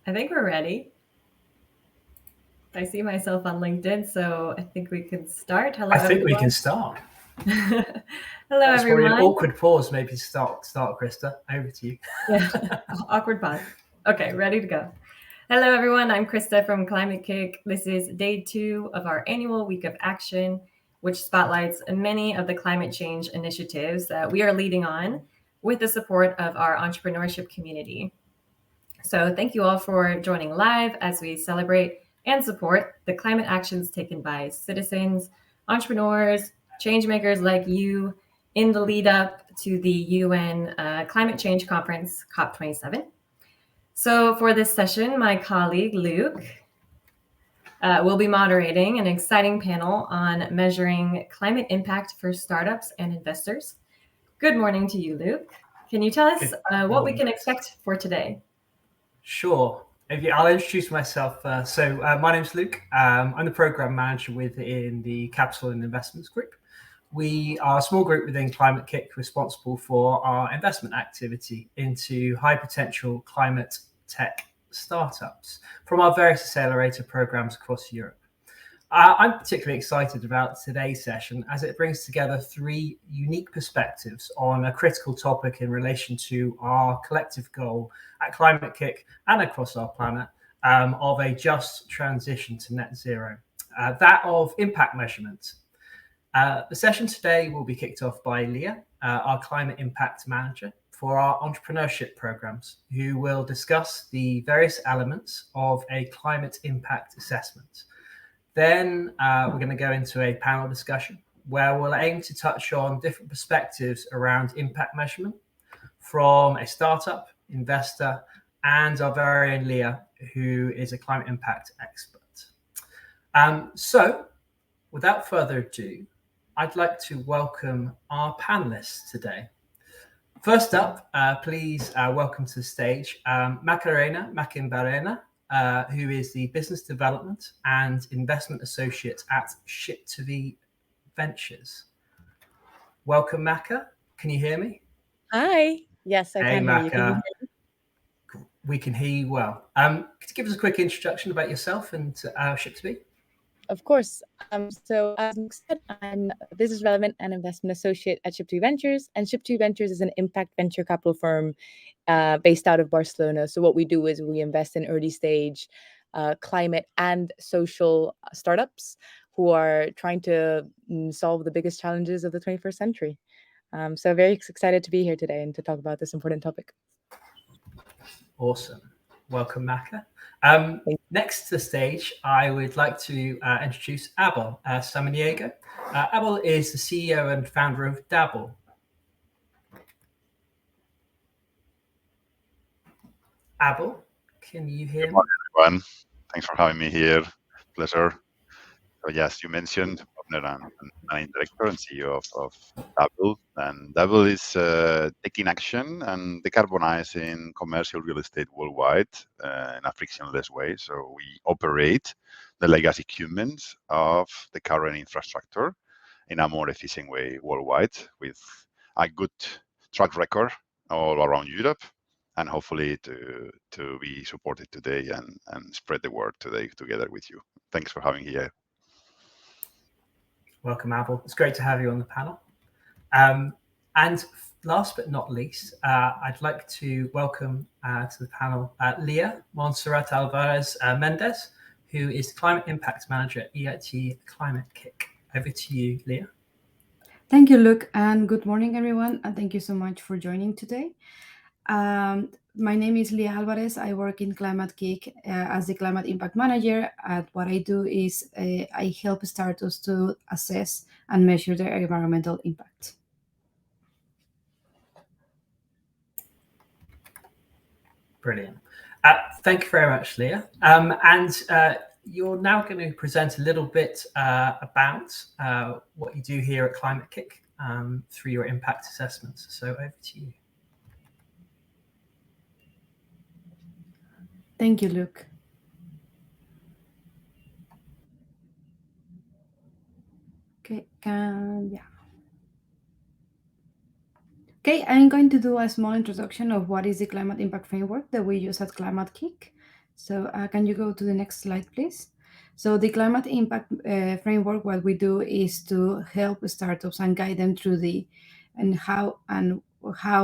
I think we're ready. I see myself on LinkedIn, so I think we can start. Hello, I think we everyone. can start. Hello, That was probably an everyone. awkward pause. Maybe start, Krista. Over to you. Yeah, awkward pause. Okay, ready to go. Hello, everyone. I'm Krista from Climate-KIC. This is day 2 of our annual week of action, which spotlights many of the climate change initiatives that we are leading on with the support of our entrepreneurship community. So thank you all for joining live as we celebrate and support the climate actions taken by citizens, entrepreneurs, changemakers like you in the lead up to the UN Climate Change Conference, COP27. So for this session, my colleague Luke will be moderating an exciting panel on measuring climate impact for startups and investors. Good morning to you, Luke. Can you tell us what we can expect for today? Sure. I'll introduce myself. My name's Luke. I'm the program manager within the Capital and Investments Group. We are a small group within Climate-KIC responsible for our investment activity into high potential climate tech startups from our various accelerator programs across Europe. I'm particularly excited about today's session as it brings together 3 unique perspectives on a critical topic in relation to our collective goal at Climate-KIC and across our planet of a just transition to net zero, that of impact measurement. The session today will be kicked off by Leah, our climate impact manager for our entrepreneurship programs, who will discuss the various elements of a climate impact assessment. Then we're going to go into a panel discussion where we'll aim to touch on different perspectives around impact measurement from a startup, investor, and our very own Leah, who is a climate impact expert. So without further ado, I'd like to welcome our panelists today. First up, please welcome to the stage Macarena Macimbarena, who is the Business Development and Investment Associate at Ship2V Ventures. Welcome, Maca. Can you hear me? Hi. Yes, I Hey, can hear you. Can you hear me? We can hear you well. Could you give us a quick introduction about yourself and Ship2V? Of course. So as Nick said, I'm a Business Development and Investment Associate at Ship2V Ventures. And Ship2V Ventures is an impact venture capital firm based out of Barcelona. So what we do is we invest in early stage climate and social startups who are trying to solve the biggest challenges of the 21st century. So very excited to be here today and to talk about this important topic. Awesome. Welcome, Maca. Next to the stage, I would like to introduce Abel Samaniego. Abel is the CEO and founder of Dabble. Abel, can you hear me? Good morning, everyone. Thanks for having me here. Pleasure. So yes, you mentioned owner and director and CEO of Dabble. And Dabble is taking action and decarbonizing commercial real estate worldwide in a frictionless way. So we operate the legacy equipment of the current infrastructure in a more efficient way worldwide with a good track record all around Europe, and hopefully to be supported today and spread the word today together with you. Thanks for having me here. Welcome, Abel. It's great to have you on the panel. And last but not least, I'd like to welcome to the panel Leah Montserrat Alvarez Mendez, who is the Climate Impact Manager at EIT Climate-KIC. Over to you, Leah. Thank you, Luke, and good morning, everyone, and thank you so much for joining today. My name is Leah Alvarez. I work in Climate-KIC as the Climate Impact Manager. And what I do is I help startups to assess and measure their environmental impact. Brilliant. Thank you very much, Leah. You're now going to present a little bit about what you do here at Climate-KIC through your impact assessments. So over to you. Thank you, Luke. Okay, Okay, I'm going to do a small introduction of what is the climate impact framework that we use at Climate-KIC. So can you go to the next slide, please? So the climate impact framework, what we do is to help startups and guide them through how,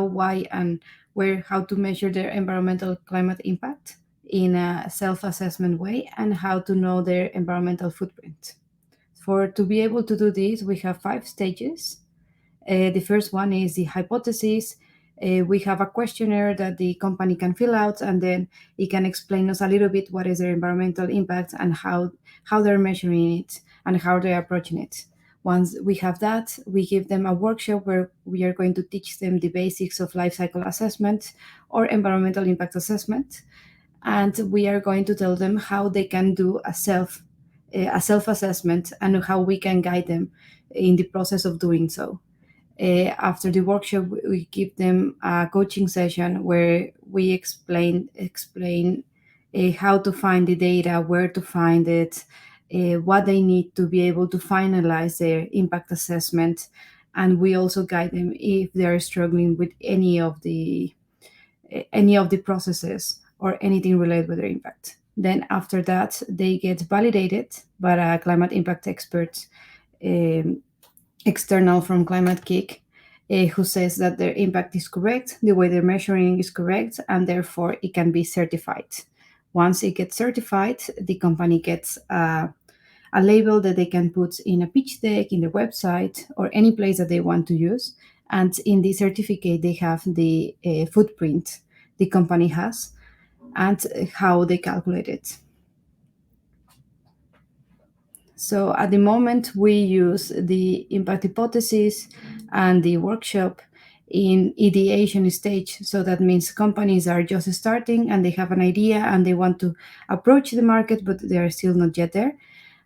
why, and where, how to measure their environmental climate impact in a self-assessment way, and how to know their environmental footprint. To be able to do this, we have 5 stages. The first one is the hypothesis. We have a questionnaire that the company can fill out, and then it can explain us a little bit what is their environmental impact and how they're measuring it and how they're approaching it. Once we have that, we give them a workshop where we are going to teach them the basics of life cycle assessment or environmental impact assessment. And we are going to tell them how they can do a self-assessment and how we can guide them in the process of doing so. After the workshop, we give them a coaching session where we explain how to find the data, where to find it, what they need to be able to finalize their impact assessment, and we also guide them if they are struggling with any of the processes or anything related with their impact. Then after that, they get validated by a climate impact expert, external from Climate-KIC, who says that their impact is correct, the way they're measuring is correct, and therefore it can be certified. Once it gets certified, the company gets a label that they can put in a pitch deck, in their website, or any place that they want to use. And in the certificate, they have the footprint the company has and how they calculate it. So at the moment, we use the impact hypothesis and the workshop in ideation stage. So that means companies are just starting and they have an idea and they want to approach the market, but they are still not yet there.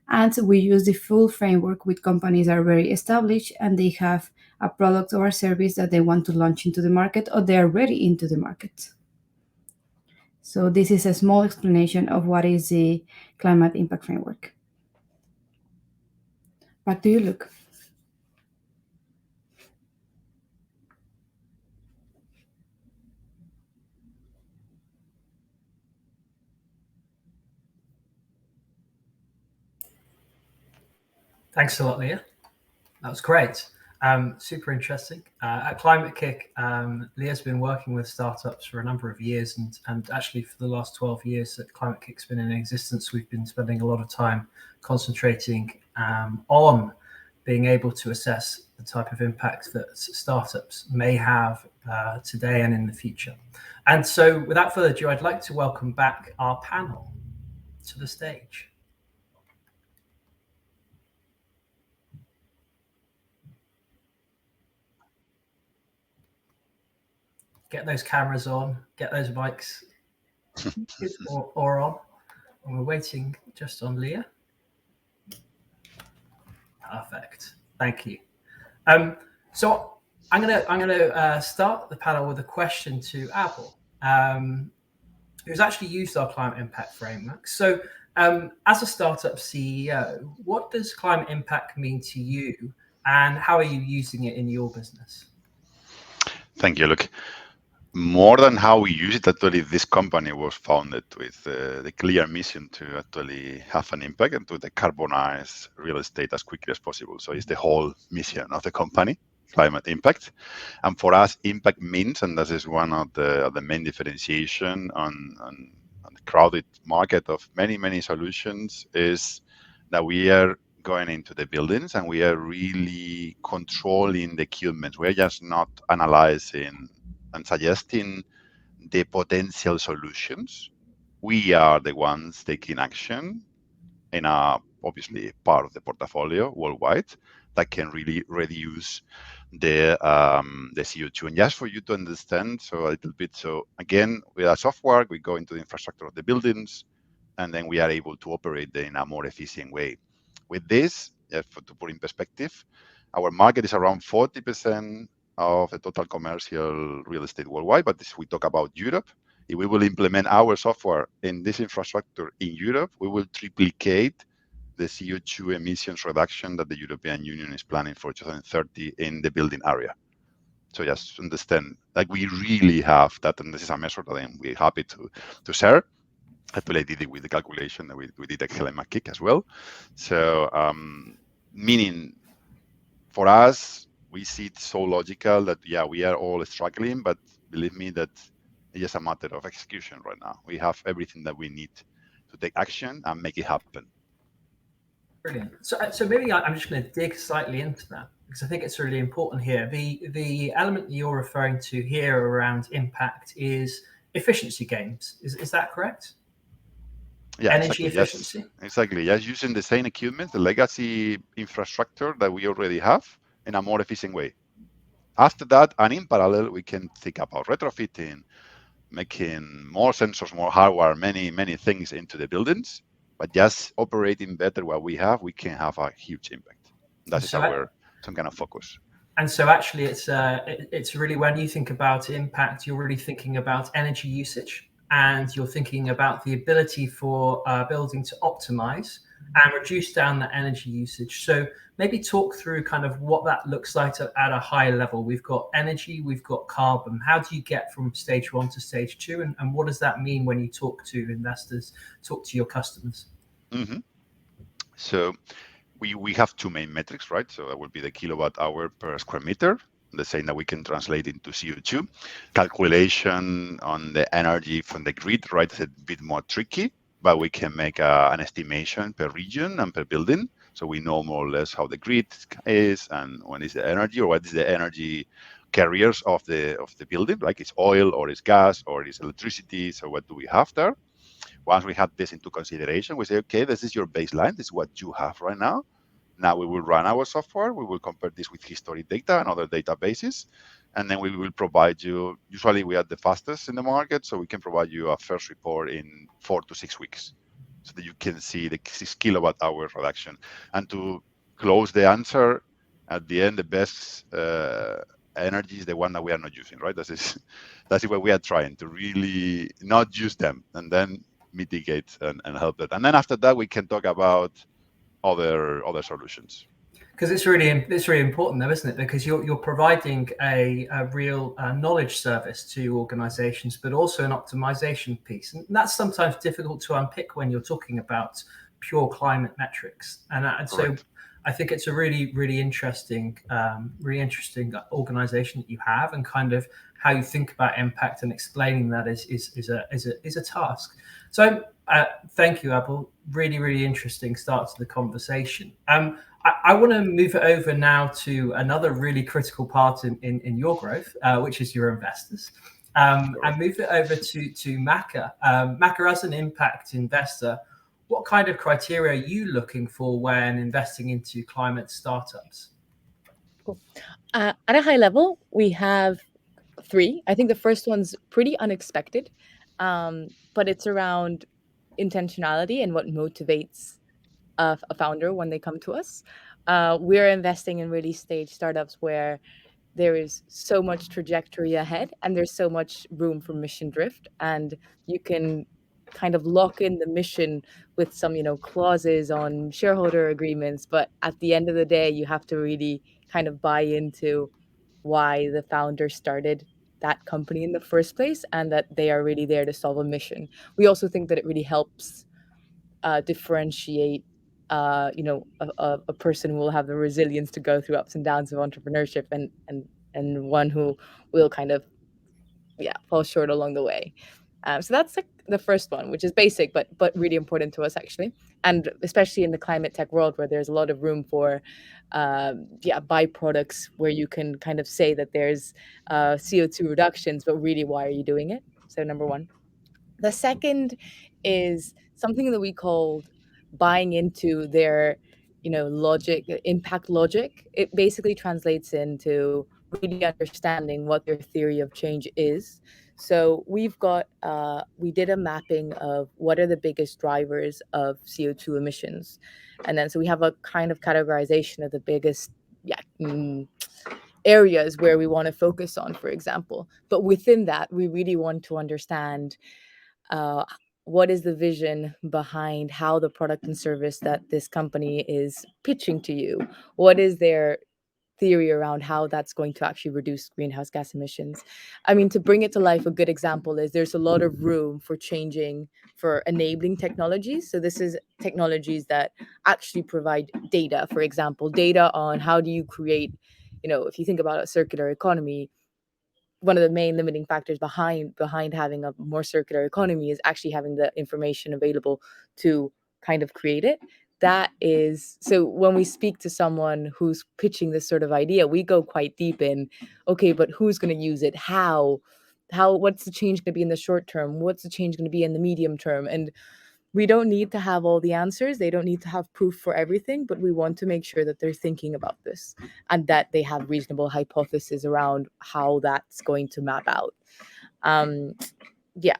And we use the full framework with companies that are very established and they have a product or a service that they want to launch into the market, or they are ready into the market. So this is a small explanation of what is the climate impact framework. Back to you, Luke. Thanks a lot, Leah. That was great. Super interesting. At Climate-KIC, Leah's been working with startups for a number of years, and actually for the last 12 years that Climate-KIC's been in existence, we've been spending a lot of time concentrating on being able to assess the type of impact that startups may have today and in the future. And so without further ado, I'd like to welcome back our panel to the stage. Get those cameras on, get those mics or on. And we're waiting just on Leah. Perfect. Thank you. So I'm gonna start the panel with a question to Abel, who's actually used our climate impact framework. So as a startup CEO, what does climate impact mean to you, and how are you using it in your business? Thank you, Luke. More than how we use it, actually, this company was founded with the clear mission to actually have an impact and to decarbonize real estate as quickly as possible. So it's the whole mission of the company, climate impact. And for us, impact means, and this is one of the main differentiation on the crowded market of many solutions, is that we are going into the buildings and we are really controlling the equipment. We're just not analyzing and suggesting the potential solutions. We are the ones taking action in a obviously part of the portfolio worldwide that can really reduce the CO2. And just for you to understand, so a little bit, so again, with our software, we go into the infrastructure of the buildings, and then we are able to operate in a more efficient way. With this, to put in perspective, our market is around 40% of the total commercial real estate worldwide. But if we talk about Europe, if we will implement our software in this infrastructure in Europe, we will triplicate the CO2 emissions reduction that the European Union is planning for 2030 in the building area. So just understand, like, we really have that, and this is a measure that we're happy to share. Actually, I did it with the calculation that we did at Climate-KIC as well. So, meaning for us, we see it so logical that, yeah, we are all struggling, but believe me that it's just a matter of execution right now. We have everything that we need to take action and make it happen. Brilliant. So maybe I'm just going to dig slightly into that because I think it's really important here. The element you're referring to here around impact is efficiency gains. Is that correct? Yeah, Energy exactly. efficiency. Yes, exactly. Yes, using the same equipment, the legacy infrastructure that we already have in a more efficient way. After that, and in parallel, we can think about retrofitting, making more sensors, more hardware, many things into the buildings. But just operating better what we have, we can have a huge impact. That is our some kind of focus. And so actually it's really, when you think about impact, you're really thinking about energy usage, and you're thinking about the ability for a building to optimize and reduce down the energy usage. So maybe talk through kind of what that looks like at a high level. We've got energy, we've got carbon. How do you get from stage 1 to stage 2? And what does that mean when you talk to investors, talk to your customers? Mm-hmm. So we have two main metrics, right? So that would be the kilowatt hour per square meter, the same that we can translate into CO2. Calculation on the energy from the grid, right, is a bit more tricky, but we can make an estimation per region and per building. So we know more or less how the grid is and when is the energy, or what is the energy carriers of the building, like it's oil or it's gas or it's electricity. So what do we have there? Once we have this into consideration, we say, okay, this is your baseline. This is what you have right now. Now we will run our software. We will compare this with historic data and other databases. And then we will provide you, usually we are the fastest in the market, so we can provide you a first report in 4 to 6 weeks so that you can see the 6 kilowatt hour reduction. And to close the answer, at the end, the best energy is the one that we are not using, right? That's what we are trying to really not use them and then mitigate and help it. And then after that, we can talk about other solutions. Because it's really important, though, isn't it? Because you're providing a real knowledge service to organizations, but also an optimization piece, and that's sometimes difficult to unpick when you're talking about pure climate metrics. And so I think it's a really interesting organization that you have, and kind of how you think about impact and explaining that is a task. So thank you, Abel. Really interesting start to the conversation. I want to move it over now to another really critical part in your growth, which is your investors. And move it over to Maka. Maka, as an impact investor, what kind of criteria are you looking for when investing into climate startups? Cool. At a high level, we have 3. I think the first one's pretty unexpected, but it's around intentionality and what motivates a founder when they come to us. We're investing in really stage startups where there is so much trajectory ahead and there's so much room for mission drift, and you can kind of lock in the mission with some, clauses on shareholder agreements, but at the end of the day, you have to really kind of buy into why the founder started that company in the first place and that they are really there to solve a mission. We also think that it really helps differentiate a person who will have the resilience to go through ups and downs of entrepreneurship and one who will kind of fall short along the way. So that's like the first one, which is basic but really important to us, actually, and especially in the climate tech world where there's a lot of room for byproducts where you can kind of say that there's CO2 reductions, but really, why are you doing it? So number one. The second is something that we called buying into their, logic, impact logic. It basically translates into really understanding what their theory of change is. So we did a mapping of what are the biggest drivers of CO2 emissions. And then so we have a kind of categorization of the biggest areas where we want to focus on, for example. But within that, we really want to understand what is the vision behind how the product and service that this company is pitching to you? What is their theory around how that's going to actually reduce greenhouse gas emissions. I mean, to bring it to life, a good example is there's a lot of room for enabling technologies. So this is technologies that actually provide data, for example, data on how do you create, if you think about a circular economy, one of the main limiting factors behind having a more circular economy is actually having the information available to kind of create it. That is, so when we speak to someone who's pitching this sort of idea, we go quite deep in, okay, but who's going to use it? How, what's the change going to be in the short term? What's the change going to be in the medium term? And we don't need to have all the answers. They don't need to have proof for everything, but we want to make sure that they're thinking about this and that they have reasonable hypotheses around how that's going to map out. Yeah.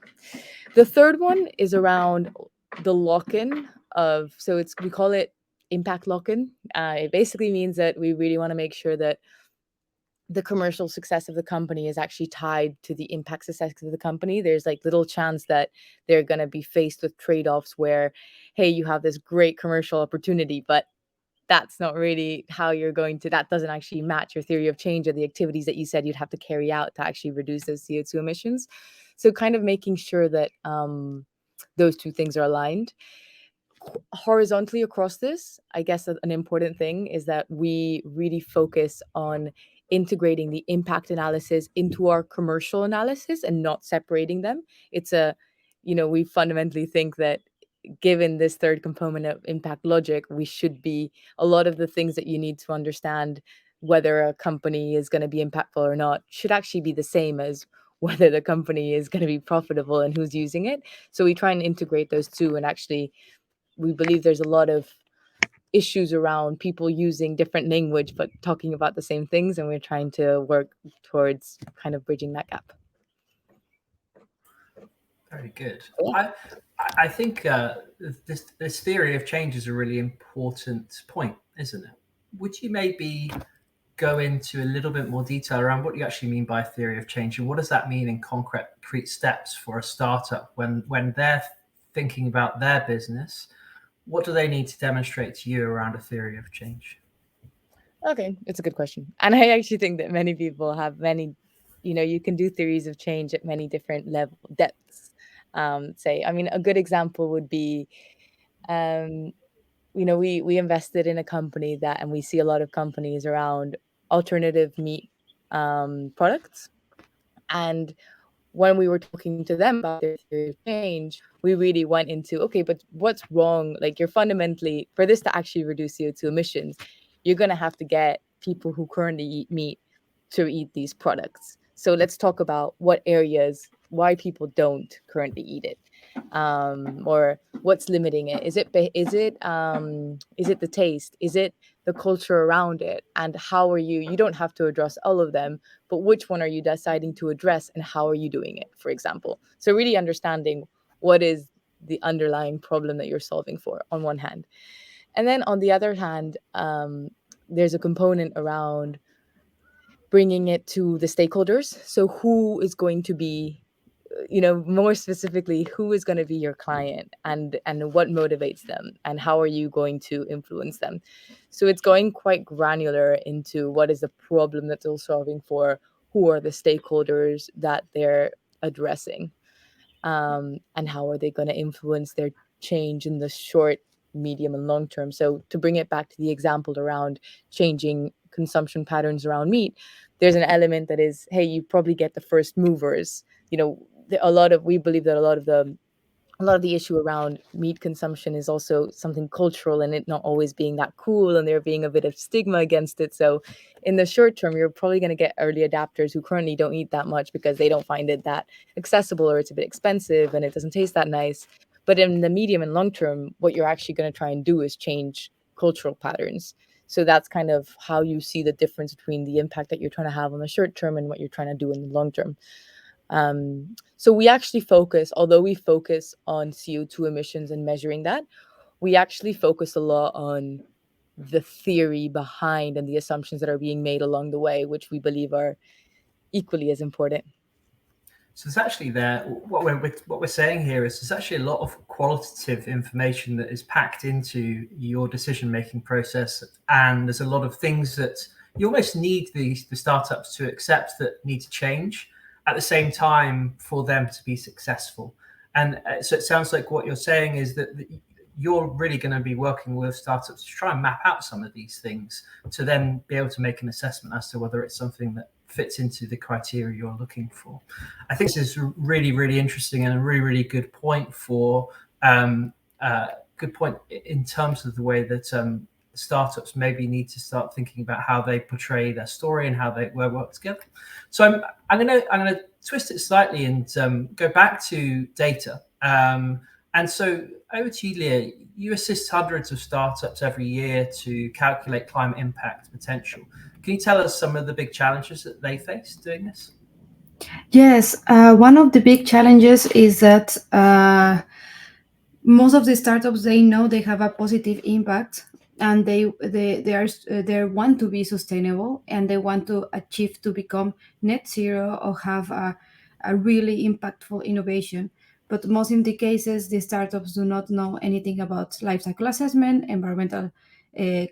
The third one is around the lock-in of, we call it impact lock-in. It basically means that we really want to make sure that the commercial success of the company is actually tied to the impact success of the company. There's like little chance that they're going to be faced with trade-offs where, hey, you have this great commercial opportunity, but that's not really how you're going to, that doesn't actually match your theory of change or the activities that you said you'd have to carry out to actually reduce those CO2 emissions. So kind of making sure that those two things are aligned. Horizontally across this, I guess an important thing is that we really focus on integrating the impact analysis into our commercial analysis and not separating them. It's we fundamentally think that given this third component of impact logic, we should be, a lot of the things that you need to understand whether a company is going to be impactful or not should actually be the same as whether the company is going to be profitable and who's using it. So we try and integrate those two, and actually we believe there's a lot of issues around people using different language but talking about the same things, and we're trying to work towards kind of bridging that gap. Very good. Yeah. I think this theory of change is a really important point, isn't it? Would you maybe go into a little bit more detail around what you actually mean by theory of change, and what does that mean in concrete steps for a startup when they're thinking about their business? What do they need to demonstrate to you around a theory of change? Okay, it's a good question. And I actually think that many people have you can do theories of change at many different depths. A good example would be, we invested in a company and we see a lot of companies around alternative meat products. And when we were talking to them about their theory of change, we really went into, okay, but what's wrong? Like, you're fundamentally, for this to actually reduce CO2 emissions, you're going to have to get people who currently eat meat to eat these products. So let's talk about what areas, why people don't currently eat it, or what's limiting it. Is it the taste? Is it the culture around it? And how are you don't have to address all of them, but which one are you deciding to address and how are you doing it, for example? So really understanding what is the underlying problem that you're solving for on one hand. And then on the other hand, there's a component around bringing it to the stakeholders. So who is going to be, more specifically, who is going to be your client and what motivates them and how are you going to influence them? So it's going quite granular into what is the problem that they're solving for, who are the stakeholders that they're addressing, and how are they going to influence their change in the short, medium, and long term. So to bring it back to the example around changing consumption patterns around meat, there's an element that is, hey, you probably get the first movers. We believe that a lot of the issue around meat consumption is also something cultural and it not always being that cool and there being a bit of stigma against it. So in the short term, you're probably going to get early adapters who currently don't eat that much because they don't find it that accessible or it's a bit expensive and it doesn't taste that nice. But in the medium and long term, what you're actually going to try and do is change cultural patterns. So that's kind of how you see the difference between the impact that you're trying to have on the short term and what you're trying to do in the long term. So we actually although we focus on CO2 emissions and measuring that, we actually focus a lot on the theory behind and the assumptions that are being made along the way, which we believe are equally as important. So it's actually what we're saying here is there's actually a lot of qualitative information that is packed into your decision-making process, and there's a lot of things that you almost need the startups to accept that need to change at the same time for them to be successful. And so it sounds like what you're saying is that you're really going to be working with startups to try and map out some of these things to then be able to make an assessment as to whether it's something that fits into the criteria you're looking for. I think this is really, really interesting and a really, really good point for good point in terms of the way that startups maybe need to start thinking about how they portray their story and how they work together. So I'm gonna twist it slightly and go back to data. And so over to you, Leah. You assist hundreds of startups every year to calculate climate impact potential. Can you tell us some of the big challenges that they face doing this? Yes, one of the big challenges is that most of the startups, they know they have a positive impact, and they want to be sustainable, and they want to achieve to become net zero or have a really impactful innovation. But most in the cases, the startups do not know anything about life cycle assessment, environmental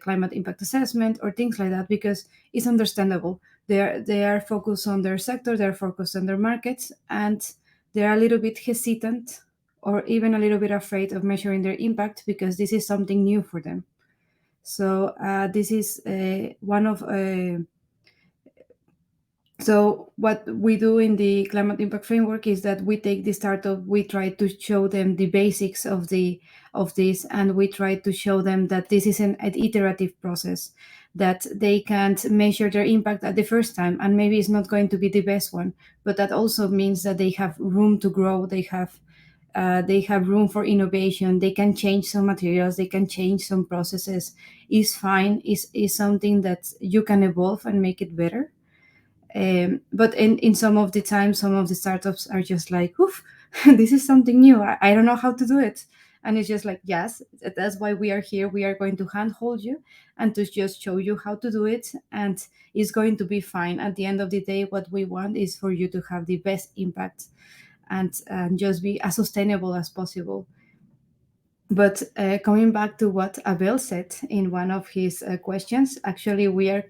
climate impact assessment, or things like that, because it's understandable. They are focused on their sector, they're focused on their markets, and they're a little bit hesitant or even a little bit afraid of measuring their impact because this is something new for them. So this is one of so what we do in the climate impact framework is that we take the startup, we try to show them the basics of this, and we try to show them that this is an iterative process, that they can't measure their impact at the first time, and maybe it's not going to be the best one, but that also means that they have room to grow, they have room for innovation, they can change some materials, they can change some processes. Is fine, is something that you can evolve and make it better. But in some of the time, some of the startups are just like, oof, this is something new, I don't know how to do it. And it's just like, yes, that's why we are here. We are going to handhold you and to just show you how to do it, and it's going to be fine. At the end of the day, what we want is for you to have the best impact and just be as sustainable as possible. But coming back to what Abel said in one of his questions, actually, we are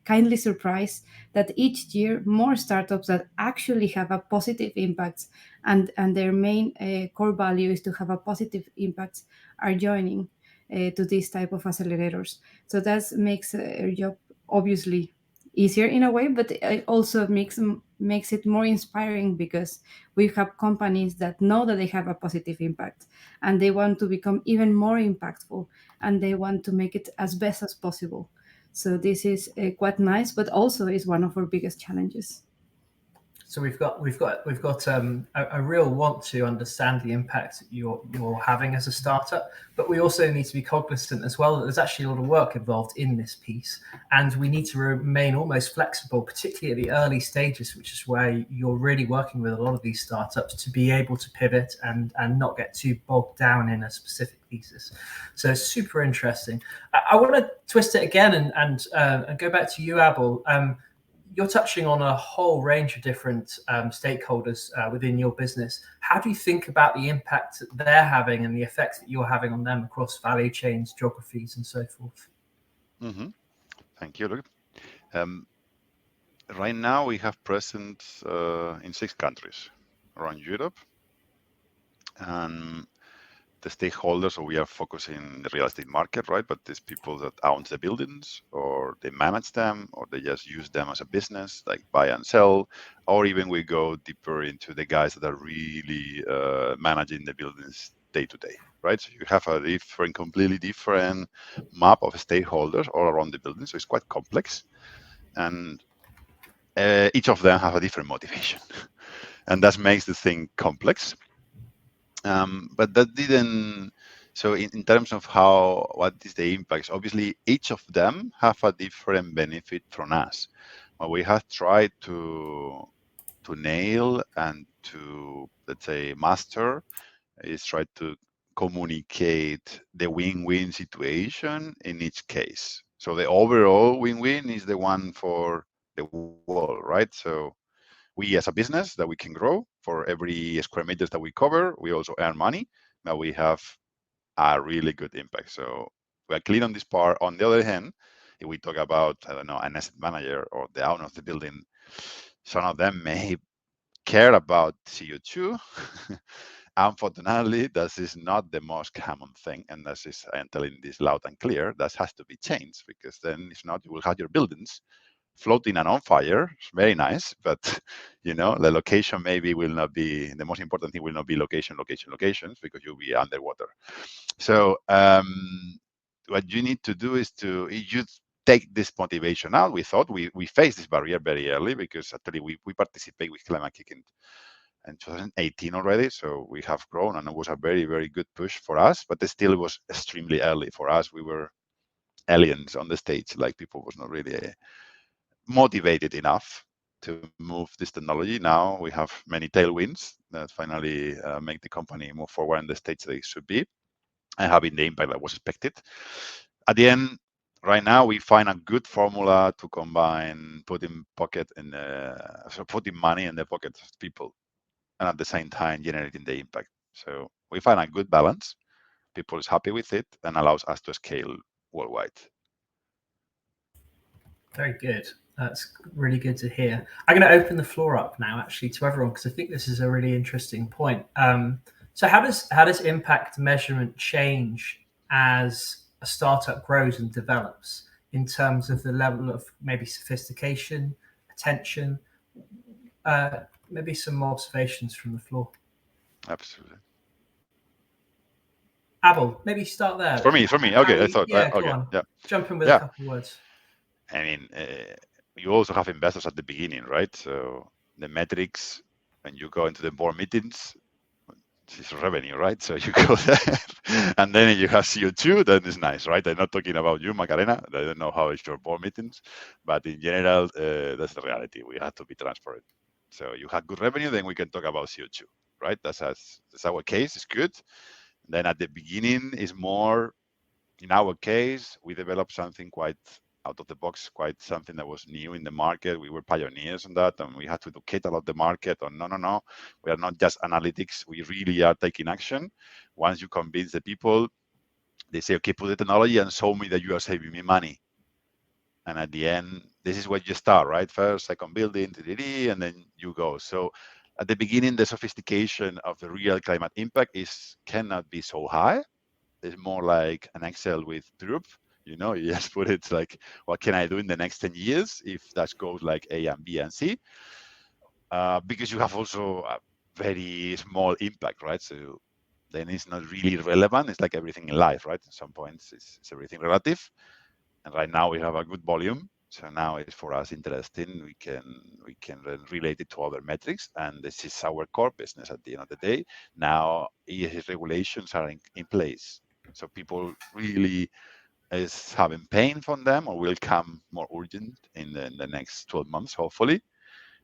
kindly surprised that each year more startups that actually have a positive impact and their main core value is to have a positive impact are joining to this type of accelerators. So that makes our job obviously easier in a way, but it also makes it more inspiring because we have companies that know that they have a positive impact and they want to become even more impactful and they want to make it as best as possible. So this is quite nice, but also is one of our biggest challenges. So we've got a real want to understand the impact you're having as a startup, but we also need to be cognizant as well that there's actually a lot of work involved in this piece, and we need to remain almost flexible, particularly at the early stages, which is where you're really working with a lot of these startups to be able to pivot and not get too bogged down in a specific thesis. So it's super interesting. I want to twist it again and go back to you, Abel. You're touching on a whole range of different stakeholders within your business. How do you think about the impact that they're having and the effects that you're having on them across value chains, geographies, and so forth? Mm-hmm. Thank you, Luke. Right now, we have presence in 6 countries around Europe. And the stakeholders, so we are focusing the real estate market, right? But there's people that own the buildings, or they manage them, or they just use them as a business, like buy and sell, or even we go deeper into the guys that are really managing the buildings day to day, right? So you have a completely different map of stakeholders all around the building. So it's quite complex, and each of them have a different motivation, and that makes the thing complex. But that didn't. So in terms of what is the impacts? Obviously, each of them have a different benefit from us. What we have tried to nail and to, let's say, master is try to communicate the win-win situation in each case. So the overall win-win is the one for the wall, right? So we as a business that we can grow for every square meters that we cover, we also earn money. Now we have a really good impact. So we're clear on this part. On the other hand, if we talk about, I don't know, an asset manager or the owner of the building, some of them may care about CO2. Unfortunately, that is not the most common thing, and that is, I am telling this loud and clear, that has to be changed, because then if not, you will have your buildings floating and on fire. It's very nice, but the location maybe will not be the most important thing. Will not be locations, because you'll be underwater. So what you need to do is you take this motivation out. We thought we faced this barrier very early, because actually we participate with Climate-KIC in 2018 already, so we have grown, and it was a very, very good push for us, but still it was extremely early for us. We were aliens on the stage, like people was not really motivated enough to move this technology. Now we have many tailwinds that finally make the company move forward in the stage that it should be, and having the impact that was expected. At the end, right now we find a good formula to combine putting money in the pockets of people, and at the same time generating the impact. So we find a good balance. People is happy with it, and allows us to scale worldwide. Very good. That's really good to hear. I'm going to open the floor up now, actually, to everyone, because I think this is a really interesting point. So how does impact measurement change as a startup grows and develops, in terms of the level of maybe sophistication, attention? Maybe some more observations from the floor. Absolutely. Abel, maybe start there. For me. Okay, I thought. Yeah, okay, go on. yeah. Jump in with a couple of words. I mean, you also have investors at the beginning, right? So the metrics, when you go into the board meetings, it's revenue, right? So you go there, and then you have CO2, then it's nice, right? I'm not talking about you, Macarena. I don't know how it's your board meetings, but in general, that's the reality. We have to be transparent. So you have good revenue, then we can talk about CO2, right? That's our case. It's good. Then at the beginning is more. In our case, we developed something quite out of the box, quite something that was new in the market. We were pioneers on that, and we had to educate a lot of the market on no, we are not just analytics. We really are taking action. Once you convince the people, they say, okay, put the technology and show me that you are saving me money. And at the end, this is where you start, right? First, second building, and then you go. So at the beginning, the sophistication of the real climate impact cannot be so high. It's more like an Excel with Drup. You just put it like, what can I do in the next 10 years if that goes like A and B and C? Because you have also a very small impact, right? So then it's not really relevant. It's like everything in life, right? At some points, it's everything relative. And right now we have a good volume. So now it's for us interesting. We can relate it to other metrics, and this is our core business at the end of the day. Now ESG regulations are in place. So people really is having pain from them, or will come more urgent in the next 12 months, hopefully.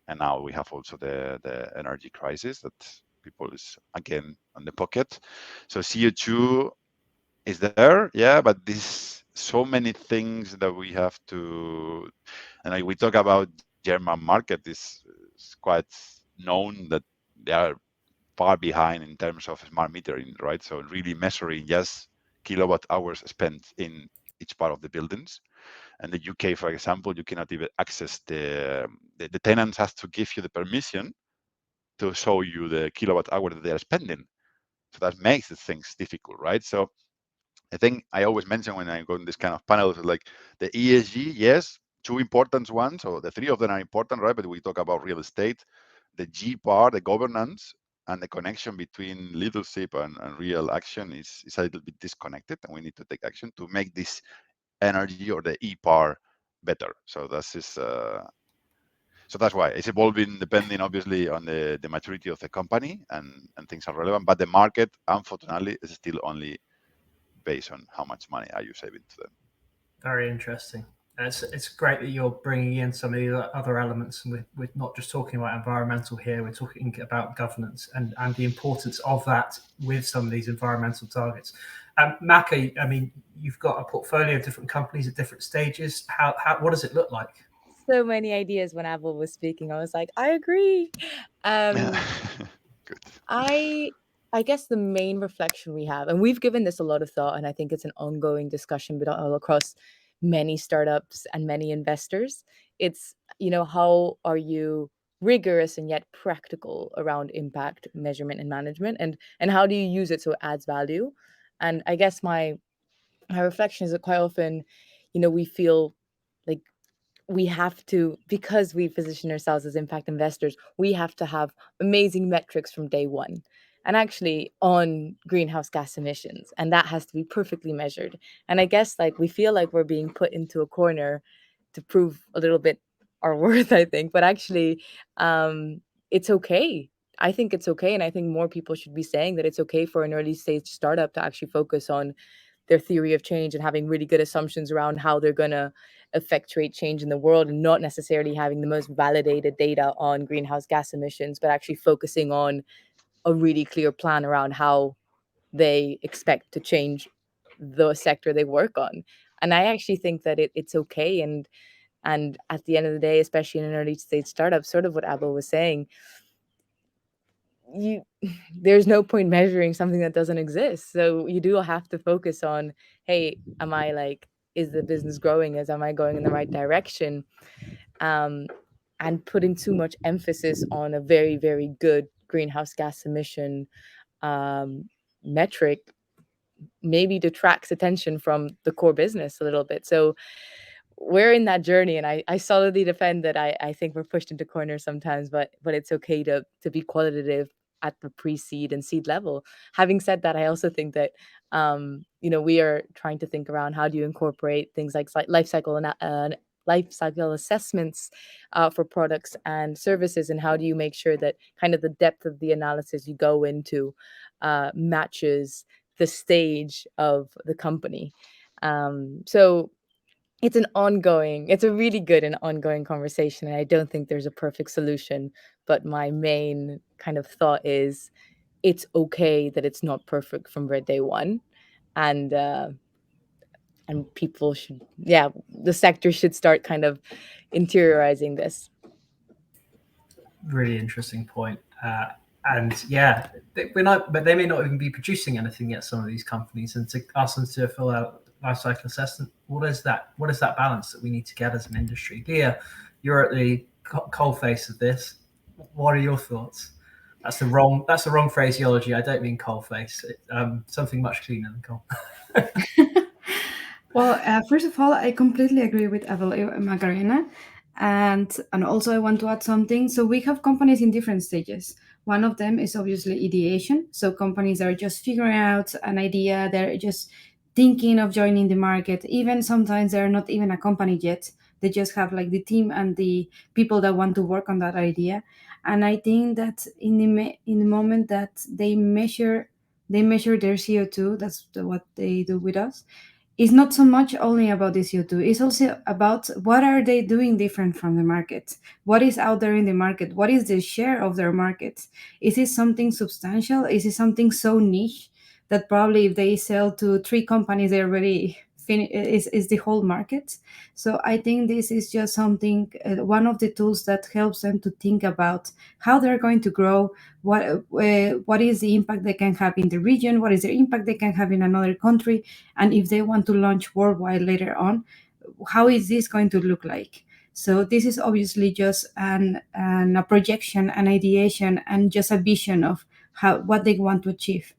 And now we have also the energy crisis that people is again on the pocket. So CO2 is there, yeah, but this so many things that we have to. And we talk about German market is quite known that they are far behind in terms of smart metering, right? So really measuring just kilowatt hours spent in each part of the buildings. And the UK, for example, you cannot even access the tenants has to give you the permission to show you the kilowatt hour that they are spending. So that makes the things difficult, right? So I think I always mention when I go in this kind of panels, like the ESG, yes, two important ones, or the three of them are important, right? But we talk about real estate, the G part, the governance, and the connection between leadership and real action is a little bit disconnected, and we need to take action to make this energy or the E part better. So that's why it's evolving, depending obviously on the maturity of the company and things are relevant. But the market, unfortunately, is still only based on how much money are you saving to them. Very interesting. It's great that you're bringing in some of the other elements, and we're not just talking about environmental here. We're talking about governance and the importance of that with some of these environmental targets. Maka, I mean, you've got a portfolio of different companies at different stages. What does it look like? So many ideas when Abel was speaking. I was like, I agree. Good. I guess the main reflection we have, and we've given this a lot of thought, and I think it's an ongoing discussion, but all across many startups and many investors. It's, how are you rigorous and yet practical around impact measurement and management, and how do you use it so it adds value? And I guess my reflection is that quite often, we feel like we have to, because we position ourselves as impact investors, we have to have amazing metrics from day one, and actually on greenhouse gas emissions, and that has to be perfectly measured. And I guess like we feel like we're being put into a corner to prove a little bit our worth, I think. But actually, it's okay. I think it's okay, and I think more people should be saying that it's okay for an early stage startup to actually focus on their theory of change and having really good assumptions around how they're going to effectuate change in the world, and not necessarily having the most validated data on greenhouse gas emissions, but actually focusing on a really clear plan around how they expect to change the sector they work on. And I actually think that it's okay. And at the end of the day, especially in an early stage startup, sort of what Abel was saying, there's no point measuring something that doesn't exist. So you do have to focus on, hey, is the business growing? Am I going in the right direction? And putting too much emphasis on a very, very good greenhouse gas emission metric maybe detracts attention from the core business a little bit. So we're in that journey, and I solidly defend that. I think we're pushed into corners sometimes, but it's okay to be qualitative at the pre-seed and seed level. Having said that, I also think that we are trying to think around how do you incorporate things like life cycle assessments for products and services, and how do you make sure that kind of the depth of the analysis you go into matches the stage of the company. So it's a really good and ongoing conversation, and I don't think there's a perfect solution. But my main kind of thought is it's okay that it's not perfect from day one, and people should, the sector should start kind of interiorizing this. Really interesting point. And yeah, we're not, but they may not even be producing anything yet, some of these companies, and to ask them to fill out life cycle assessment, what is that balance that we need to get as an industry? Leah, you're at the coal face of this. What are your thoughts? That's the wrong phraseology. I don't mean coal face. Something much cleaner than coal. Well, first of all, I completely agree with Abel and Macarena. And also I want to add something. So we have companies in different stages. One of them is obviously ideation. So companies are just figuring out an idea. They're just thinking of joining the market. Even sometimes they're not even a company yet. They just have like the team and the people that want to work on that idea. And I think that in the moment that they measure their CO2, that's what they do with us. It's not so much only about the CO2. It's also about what are they doing different from the market? What is out there in the market? What is the share of their market? Is it something substantial? Is it something so niche that probably if they sell to 3 companies, they already is the whole market? So I think this is just something, one of the tools that helps them to think about how they're going to grow, what is the impact they can have in the region, what is the impact they can have in another country, and if they want to launch worldwide later on, how is this going to look like? So this is obviously just a projection, an ideation, and just a vision of what they want to achieve.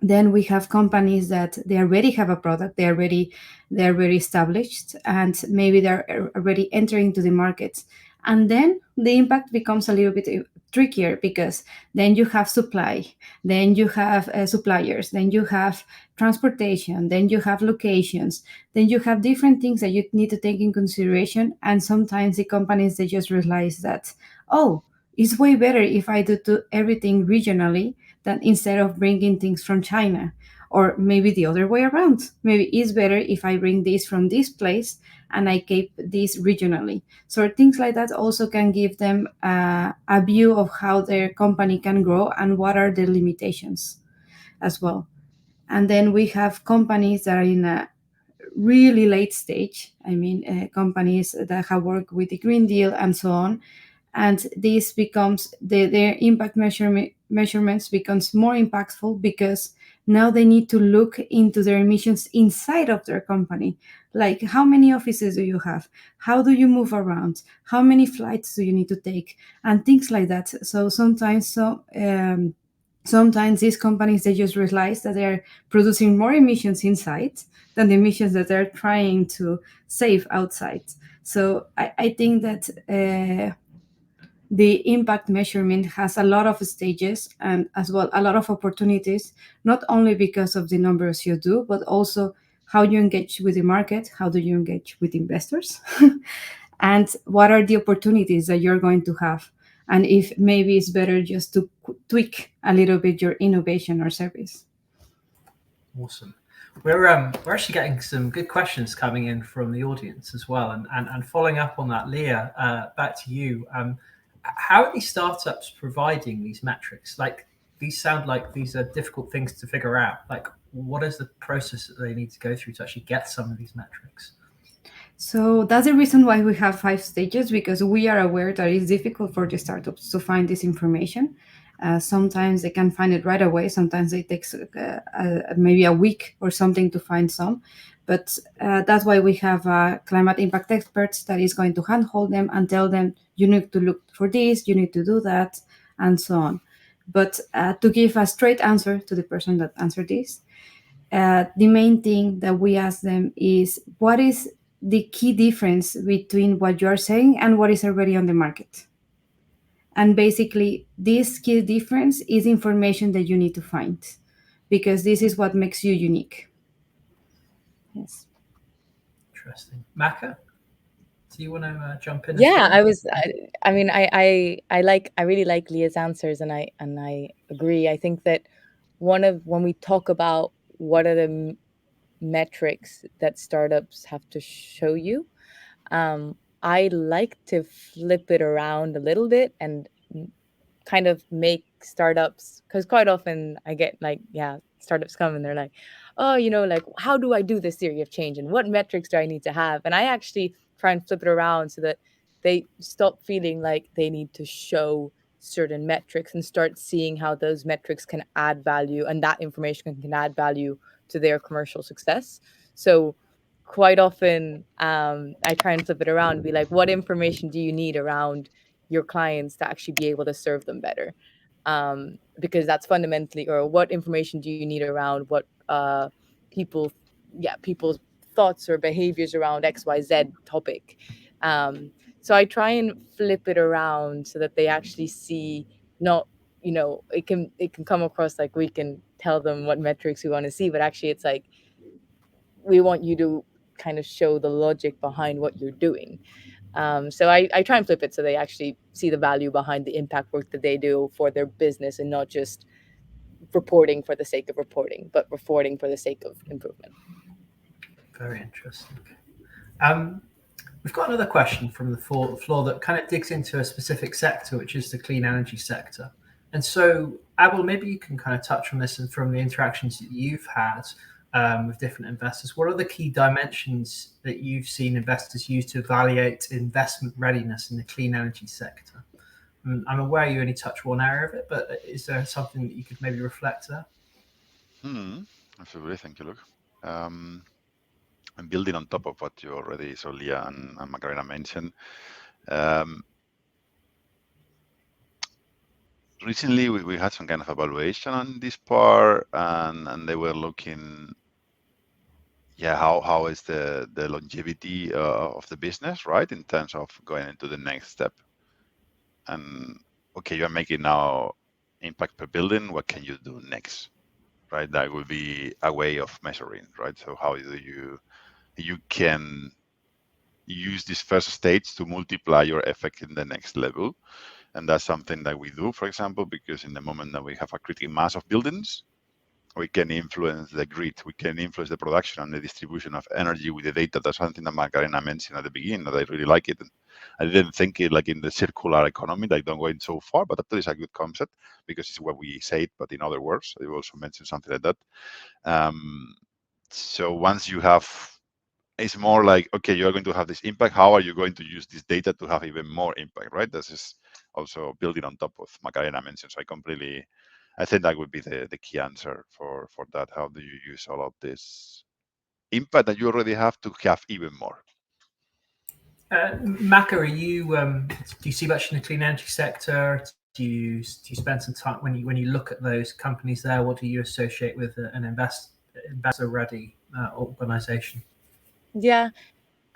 Then we have companies that they already have a product, they're already established, and maybe they're already entering to the markets. And then the impact becomes a little bit trickier, because then you have supply, then you have suppliers, then you have transportation, then you have locations, then you have different things that you need to take in consideration. And sometimes the companies, they just realize that, oh, it's way better if I do everything regionally than instead of bringing things from China. Or maybe the other way around. Maybe it's better if I bring this from this place and I keep this regionally. So things like that also can give them a view of how their company can grow and what are the limitations as well. And then we have companies that are in a really late stage. I mean, companies that have worked with the Green Deal and so on. And this becomes their impact measurements becomes more impactful, because now they need to look into their emissions inside of their company. Like, how many offices do you have? How do you move around? How many flights do you need to take? And things like that. So sometimes these companies, they just realize that they're producing more emissions inside than the emissions that they're trying to save outside. So I think that the impact measurement has a lot of stages and as well a lot of opportunities, not only because of the numbers you do, but also how you engage with the market, how do you engage with investors, and what are the opportunities that you're going to have. And if maybe it's better just to tweak a little bit your innovation or service. Awesome. We're actually getting some good questions coming in from the audience as well. And following up on that, Leah, back to you. How are these startups providing these metrics? Like, these sound like these are difficult things to figure out. Like, what is the process that they need to go through to actually get some of these metrics? So that's the reason why we have 5 stages, because we are aware that it's difficult for the startups to find this information. Sometimes they can find it right away. Sometimes it takes maybe a week or something to find some. But that's why we have climate impact experts that is going to handhold them and tell them, you need to look for this, you need to do that, and so on. But to give a straight answer to the person that answered this, the main thing that we ask them is, what is the key difference between what you're saying and what is already on the market? And basically, this key difference is information that you need to find, because this is what makes you unique. Yes. Interesting. Maka, do you want to jump in? Yeah, as well? I mean, I really like Leah's answers, and I agree. I think that when we talk about what are the metrics that startups have to show you, I like to flip it around a little bit and kind of make startups, because quite often I get like, startups come and they're like, oh, like, how do I do this theory of change and what metrics do I need to have? And I actually try and flip it around so that they stop feeling like they need to show certain metrics and start seeing how those metrics can add value, and that information can add value to their commercial success. So quite often I try and flip it around and be like, what information do you need around your clients to actually be able to serve them better? Because that's fundamentally, or what information do you need around what people's thoughts or behaviors around XYZ topic. So I try and flip it around so that they actually see, not, it can come across like we can tell them what metrics we want to see, but actually it's like, we want you to kind of show the logic behind what you're doing. So I try and flip it so they actually see the value behind the impact work that they do for their business, and not just reporting for the sake of reporting, but reporting for the sake of improvement. Very interesting. We've got another question from the floor that kind of digs into a specific sector, which is the clean energy sector. And so, Abel, maybe you can kind of touch on this, and from the interactions that you've had with different investors, what are the key dimensions that you've seen investors use to evaluate investment readiness in the clean energy sector? I'm aware you only touch one area of it, but is there something that you could maybe reflect there? Absolutely. Thank you, Luke. I'm building on top of what you already, so Leah and Macarena mentioned. Recently, we had some kind of evaluation on this part, and they were looking, how is the longevity of the business, right, in terms of going into the next step. And okay, you're making now impact per building. What can you do next, right? That would be a way of measuring, right? So how do you can use this first stage to multiply your effect in the next level. And that's something that we do, for example, because in the moment that we have a critical mass of buildings, we can influence the grid, we can influence the production and the distribution of energy with the data. That's something that Macarena mentioned at the beginning, that I really like it. And I didn't think it like in the circular economy, like don't go in so far, but that is a good concept because it's what we say it, but in other words. You also mentioned something like that. So once you have, it's more like, okay, you're going to have this impact. How are you going to use this data to have even more impact, right? This is also building on top of Macarena mentioned. So I think that would be the key answer for that. How do you use all of this impact that you already have to have even more. Maka, are you do you see much in the clean energy sector? Do you spend some time when you look at those companies there? What do you associate with an investor ready organization? Yeah,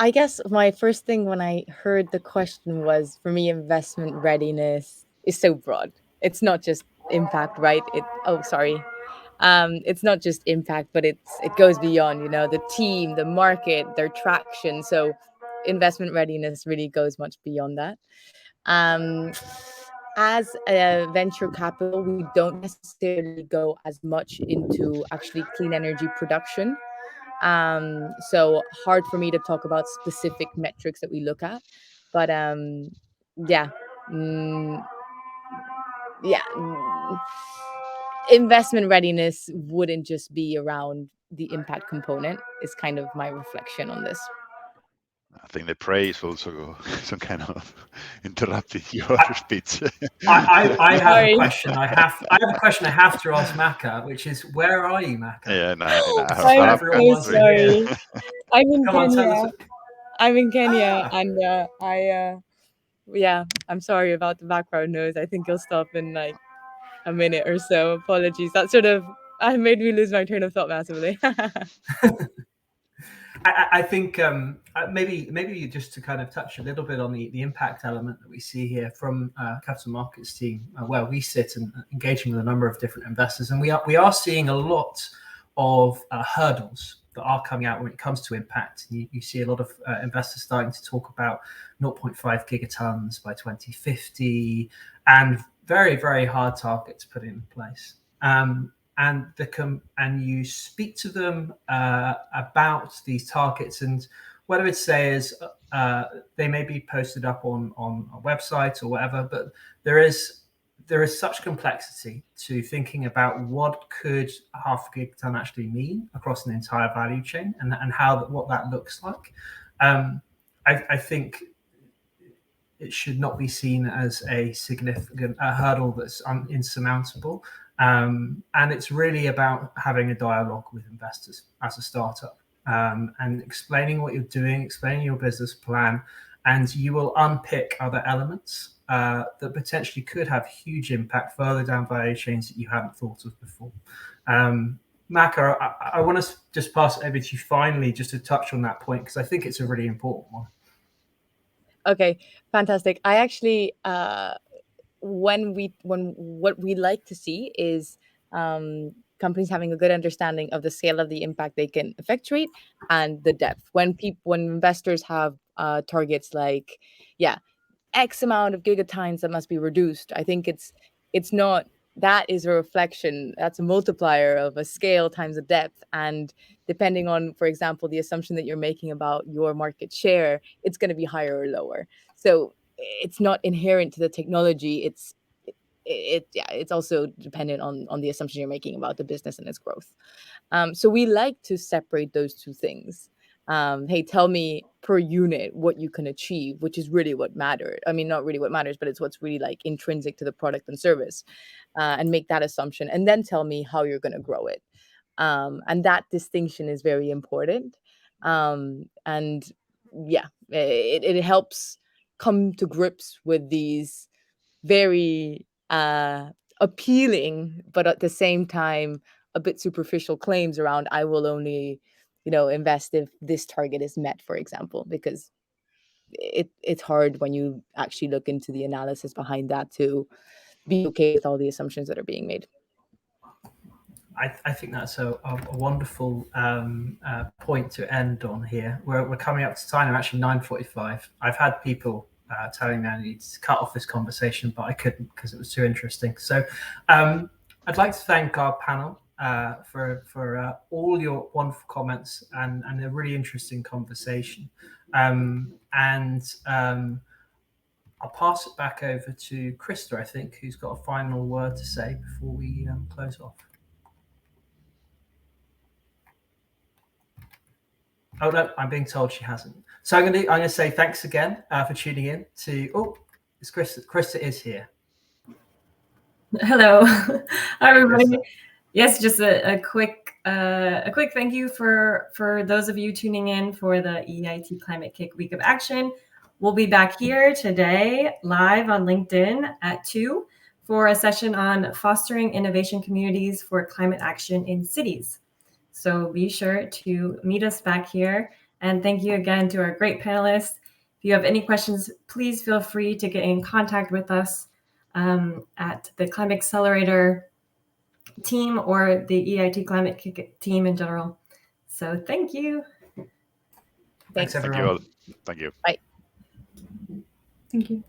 I guess my first thing when I heard the question was, for me, investment readiness is so broad. It's not just impact, right? It's not just impact, but it goes beyond, the team, the market, their traction. So investment readiness really goes much beyond that. As a venture capital, we don't necessarily go as much into actually clean energy production. So hard for me to talk about specific metrics that we look at, but yeah, mm, yeah. Investment readiness wouldn't just be around the impact component. Is kind of my reflection on this. I think the praise also some kind of interrupted your speech. I have Sorry. a question. I have a question I have to ask Maka, which is, where are you, Maka? Yeah, I'm so sorry. I'm in Come on, tell Kenya. us. I'm in Kenya, and yeah, I'm sorry about the background noise. I think it'll stop in like a minute or so. Apologies. That sort of made me lose my train of thought massively. I think maybe just to kind of touch a little bit on the impact element that we see here from capital markets team, where we sit and engaging with a number of different investors, and we are seeing a lot of hurdles that are coming out when it comes to impact. You see a lot of investors starting to talk about 0.5 gigatons by 2050, and very, very hard targets put in place. And you speak to them about these targets, and whether it's say is they may be posted up on a website or whatever, but there is such complexity to thinking about what could half a gigaton actually mean across an entire value chain, and what that looks like. I think it should not be seen as a significant hurdle that's insurmountable. And it's really about having a dialogue with investors as a startup, and explaining what you're doing, explaining your business plan, and you will unpick other elements that potentially could have huge impact further down value chains that you hadn't thought of before. Maka, I want to just pass it over to you finally, just to touch on that point, because I think it's a really important one. Okay, fantastic. I actually, what we like to see is companies having a good understanding of the scale of the impact they can effectuate and the depth. When investors have targets like, X amount of gigatons that must be reduced, I think it's not. That is a reflection. That's a multiplier of a scale times a depth. And depending on, for example, the assumption that you're making about your market share, it's going to be higher or lower. So it's not inherent to the technology. It's also dependent on the assumption you're making about the business and its growth. So we like to separate those two things. Hey, tell me per unit what you can achieve, which is really what matters. I mean, not really what matters, but it's what's really like intrinsic to the product and service, and make that assumption, and then tell me how you're going to grow it. And that distinction is very important. And yeah, it helps come to grips with these very appealing, but at the same time a bit superficial claims around, I will only invest if this target is met, for example, because it's hard when you actually look into the analysis behind that to be okay with all the assumptions that are being made. I think that's a wonderful point to end on here. We're coming up to time. I'm actually 9:45. I've had people telling me I need to cut off this conversation, but I couldn't because it was too interesting. So I'd like to thank our panel for all your wonderful comments and a really interesting conversation. I'll pass it back over to Krista, I think, who's got a final word to say before we close off. Oh no, I'm being told she hasn't. So I'm going to say thanks again for tuning in to. Oh, it's Krista. Krista is here. Hello, hi everybody. Yes, just a quick a quick thank you for those of you tuning in for the EIT Climate-KIC Week of Action. We'll be back here today live on LinkedIn at 2 for a session on fostering innovation communities for climate action in cities. So be sure to meet us back here. And thank you again to our great panelists. If you have any questions, please feel free to get in contact with us at the Climate Accelerator team or the EIT Climate-KIC team in general. So thank you. Thanks Thank everyone. you all. Thank you. Bye. Thank you.